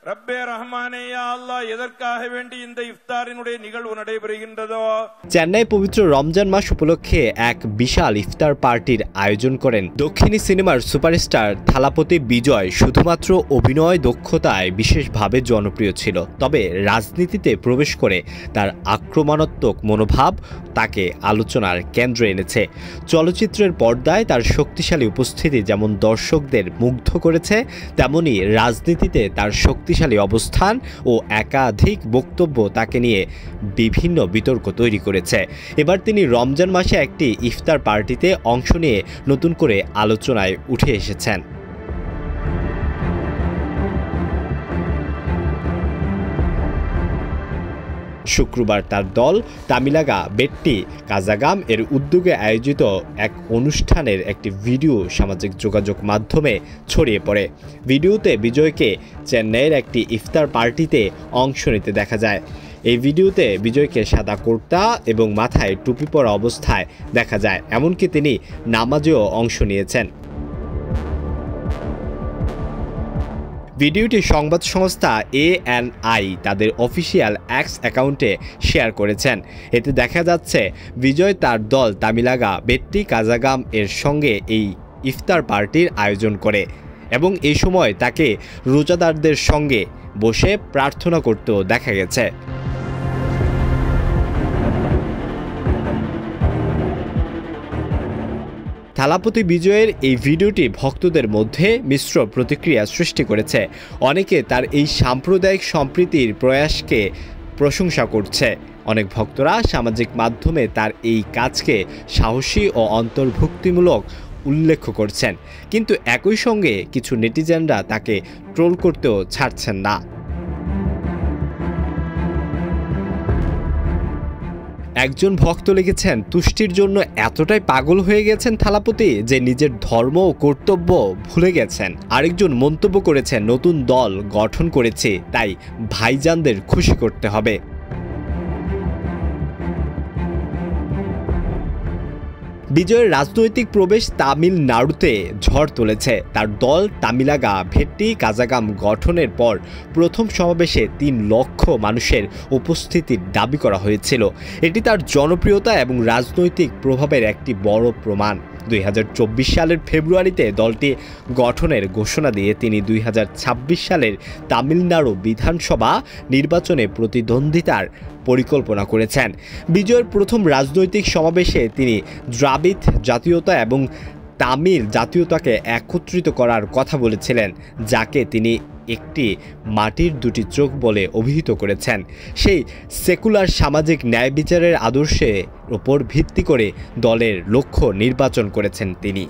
ரப்பே ரஹ்மானே யா আল্লাহ এதற்காக வேண்டி இந்த ইফতারিனுடைய নিகழ்வு நடைபெறுகின்றதோ চেন্নাই পবিত্র রমজান মাস উপলক্ষে এক বিশাল ইফতার পার্টির আয়োজন করেন দক্ষিণী সিনেমার সুপারস্টার থালাপতি বিজয়। শুধুমাত্র অভিনয় দক্ষতায় বিশেষভাবে জনপ্রিয় ছিল, তবে রাজনীতিতে প্রবেশ করে তার আক্রমণাত্মক মনোভাব তাকে আলোচনার কেন্দ্রে এনেছে। চলচ্চিত্রের পর্দায় তার শক্তিশালী উপস্থিতি যেমন দর্শকদের মুগ্ধ করেছে, তেমনি রাজনীতিতে তার শক্তিশালী অবস্থান ও একাধিক বক্তব্য তাকে নিয়ে বিভিন্ন বিতর্ক তৈরি করেছে। এবার তিনি রমজান মাসে একটি ইফতার পার্টিতে অংশ নিয়ে নতুন করে আলোচনায় উঠে এসেছেন। শুক্রবার তার দল তামিলাগা বেট্টি কাজাগাম এর উদ্যোগে আয়োজিত এক অনুষ্ঠানের একটি ভিডিও সামাজিক যোগাযোগ মাধ্যমে ছড়িয়ে পড়ে। ভিডিওতে বিজয়কে চেন্নাইয়ের একটি ইফতার পার্টিতে অংশ নিতে দেখা যায়। এই ভিডিওতে বিজয়কে সাদা কুর্তা এবং মাথায় টুপি পরা অবস্থায় দেখা যায়, এমনকি তিনি নামাজেও অংশ নিয়েছেন। ভিডিওটি সংবাদ সংস্থা ANI তাদের অফিসিয়াল এক্স অ্যাকাউন্টে শেয়ার করেছেন। এতে দেখা যাচ্ছে বিজয় তার দল তামিলাগা বেট্টি কাজাগাম এর সঙ্গে এই ইফতার পার্টির আয়োজন করে এবং এই সময় তাকে রোজাদারদের সঙ্গে বসে প্রার্থনা করতেও দেখা গেছে। থালাপতি বিজয়ের এই ভিডিওটি ভক্তদের মধ্যে মিশ্র প্রতিক্রিয়া সৃষ্টি করেছে। অনেকে তার এই সাম্প্রদায়িক সম্প্রীতির প্রয়াসকে প্রশংসা করছে। অনেক ভক্তরা সামাজিক মাধ্যমে তার এই কাজকে সাহসী ও অন্তর্ভুক্তিমূলক উল্লেখ করছেন, কিন্তু একই সঙ্গে কিছু নেটিজেনরা তাকে ট্রোল করতেও ছাড়ছেন না। একজন ভক্ত লিখেছেন, তুষ্টির জন্য এতটাই পাগল হয়ে গেছেন থালাপতি যে নিজের ধর্ম ও কর্তব্য ভুলে গেছেন। আরেকজন মন্তব্য করেছেন, নতুন দল গঠন করেছে, তাই ভাইজানদের খুশি করতে হবে। বিজয়ের রাজনৈতিক প্রবেশ তামিলনাড়ুতে ঝড় তুলেছে। তার দল তামিলাগা ভেট্টি কাজাগাম গঠনের পর প্রথম সমাবেশে 3 লক্ষ মানুষের উপস্থিতির দাবি করা হয়েছিল। এটি তার জনপ্রিয়তা এবং রাজনৈতিক প্রভাবের একটি বড় প্রমাণ। 2024 সালের ফেব্রুয়ারিতে দলটি গঠনের ঘোষণা দিয়ে তিনি 2026 সালের তামিলনাড়ু বিধানসভা নির্বাচনে প্রতিদ্বন্দ্বিতার পরিকল্পনা করেছেন। বিজয়ের প্রথম রাজনৈতিক সমাবেশে তিনি দ্রাবিড় জাতীয়তা এবং তামিল জাতীয়তাকে একত্রিত করার কথা বলেছিলেন, যাকে তিনি একটি মাটির 2টি চোখ বলে অভিহিত করেছেন। সেই সেকুলার সামাজিক ন্যায় বিচারের আদর্শের উপর ভিত্তি করে দলের লক্ষ্য নির্বাচন করেছেন তিনি।